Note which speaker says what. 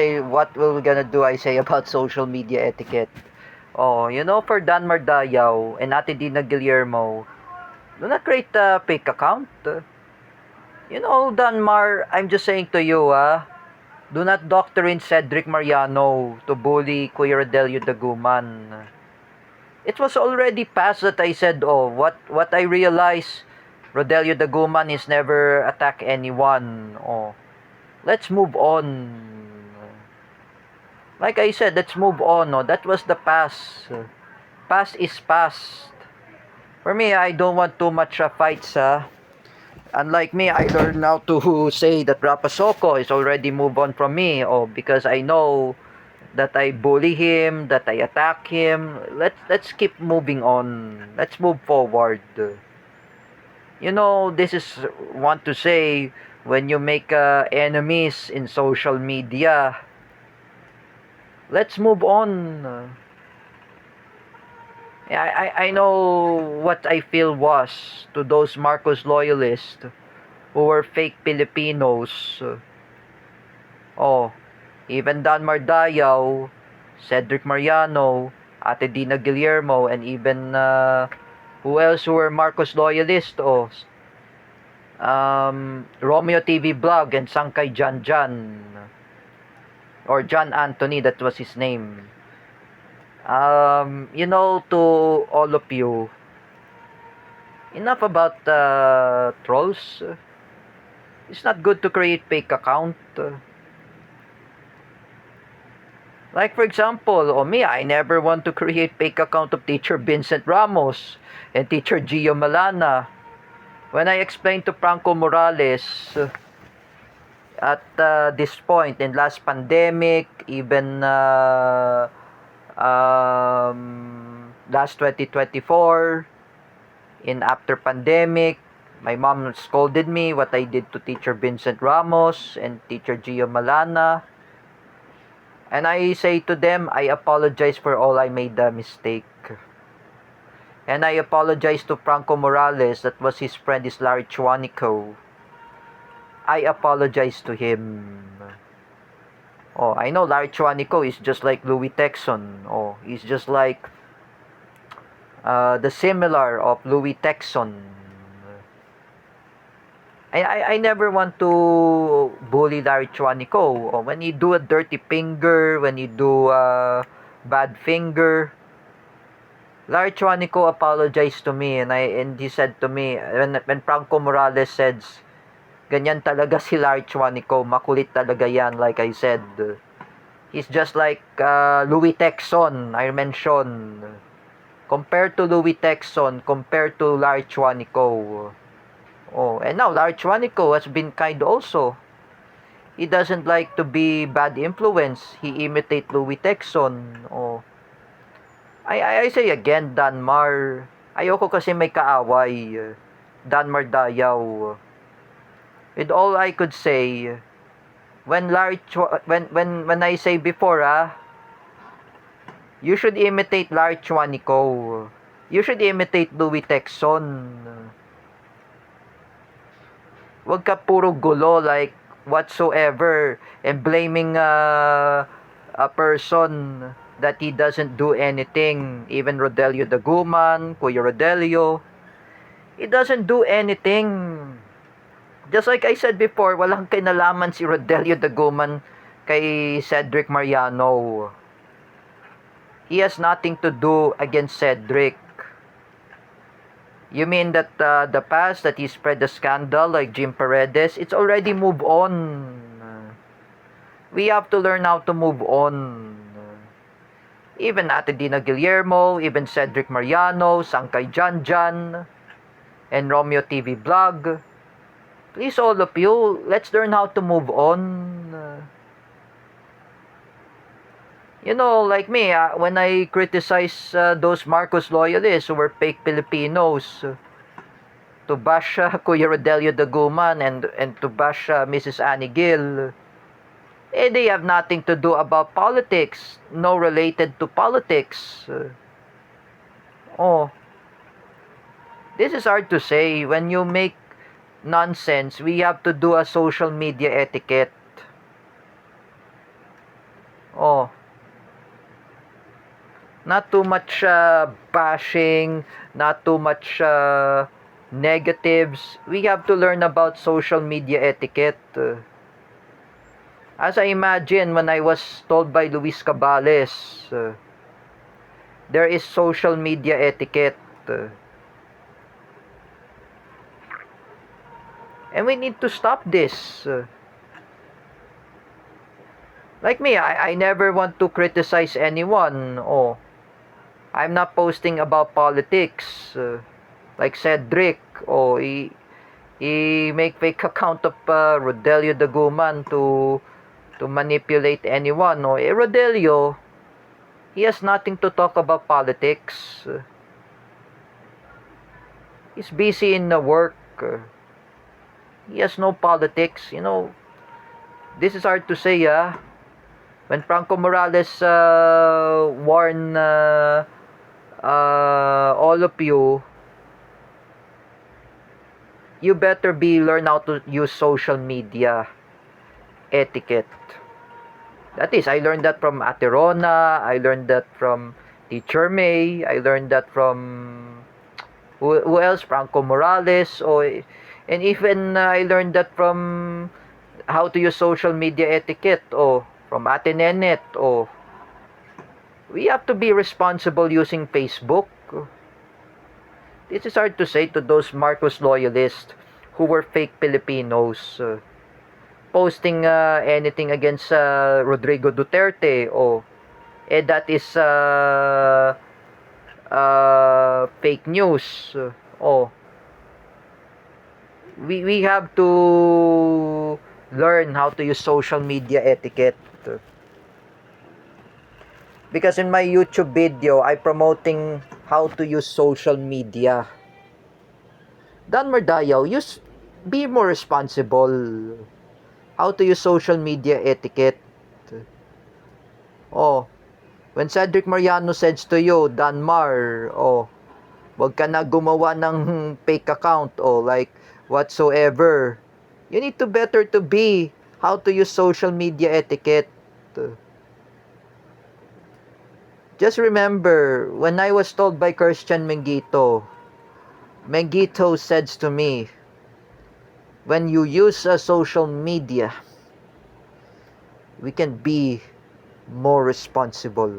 Speaker 1: say what we're gonna do, I say about social media etiquette. Oh, for Dan Mardayaw and Ate Dina Guillermo, do not create a fake account. Dan Mar, I'm just saying to you, do not doctrine Cedric Mariano to bully Kuya Rodelio Daguman. It was already past that I said, what I realized, Rodelio Daguman is never attack anyone. Let's move on. Like I said, let's move on. That was the past. Past is past. For me, I don't want too much fights. Unlike me, I learned now to say that Rafa Soko is already moved on from me. Because I know that I bully him, that I attack him. Let's keep moving on. Let's move forward. This is want to say when you make enemies in social media. Let's move on. I know what I feel was to those Marcos loyalists who were fake Filipinos. Even Dan Mardayaw, Cedric Mariano, Ate Dina Guillermo, and even who else who were Marcos loyalists? Romeo TV Vlog and Sangkay Janjan. Or John Anthony, that was his name. To all of you, enough about trolls. It's not good to create fake account. Like for example, me, I never want to create fake account of Teacher Vincent Ramos and Teacher Gio Malana. When I explained to Franco Morales at this point in last pandemic, even last 2024, in after pandemic, my mom scolded me what I did to Teacher Vincent Ramos and Teacher Gio Malana. And I say to them, I apologize for all I made a mistake. And I apologize to Franco Morales, that was his friend, is Larry Chuanico. I apologize to him. I know Larry Chuanico is just like Louis Texon. He's just like the similar of Louis Texon. I never want to bully Larry Chuanico. When you do a dirty finger, when you do a bad finger, Larry Chuanico apologized to me, and he said to me, when Franco Morales says, ganyan talaga si Larry Chuanico, makulit talaga yan, like I said. He's just like Louis Texon, I mentioned. Compared to Louis Texon, compared to Larry Chuanico. And now Larry Chuanico has been kind also. He doesn't like to be bad influence. He imitate Louis Texon. I say again, Danmar. Ayoko kasi may kaaway. Danmar Dayaw. With all I could say, when I say before, you should imitate Larry Chuanico. You should imitate Louis Texon. Wag ka puro gulo like whatsoever and blaming a person that he doesn't do anything. Even Rodelio Daguman, Kuya Rodelio, he doesn't do anything. Just like I said before, walang kinalaman si Rodelio Daguman kay Cedric Mariano. He has nothing to do against Cedric. You mean that the past that he spread the scandal like Jim Paredes, it's already moved on. We have to learn how to move on. Even Ate Dina Guillermo, even Cedric Mariano, Sangkay Janjan, and Romeo TV Vlog. Please, all of you, let's learn how to move on. Like me, when I criticize those Marcos loyalists who were fake Filipinos, to bash Kuya Rodelio Daguman and to bash Mrs. Annie Gill, they have nothing to do about politics, no related to politics. This is hard to say. When you make nonsense, we have to do a social media etiquette. Not too much bashing, not too much negatives. We have to learn about social media etiquette. As I imagine when I was told by Luis Cabales, there is social media etiquette. And we need to stop this. Like me, I never want to criticize anyone. Oh, I'm not posting about politics. Like Cedric, oh, he make fake account of Rodelio Daguman to manipulate anyone. No, Rodelio, he has nothing to talk about politics. He's busy in the work. He has no politics. You know, this is hard to say, when Franco Morales warned all of you, you better learn how to use social media etiquette. That is, I learned that from Ate Rona, I learned that from Teacher May, I learned that from who else? Franco Morales, and even I learned that from how to use social media etiquette, from Ate Nenet, we have to be responsible using Facebook. This is hard to say to those Marcos loyalists who were fake Filipinos, posting anything against Rodrigo Duterte, that is fake news. We have to learn how to use social media etiquette. Because in my YouTube video, I promoting how to use social media. Dan Mardayaw, be more responsible. How to use social media etiquette. When Cedric Mariano says to you, Danmar, wag ka na gumawa ng fake account, like whatsoever. You need to better to be how to use social media etiquette. Just remember, when I was told by Christian Mengito says to me, when you use social media, we can be more responsible.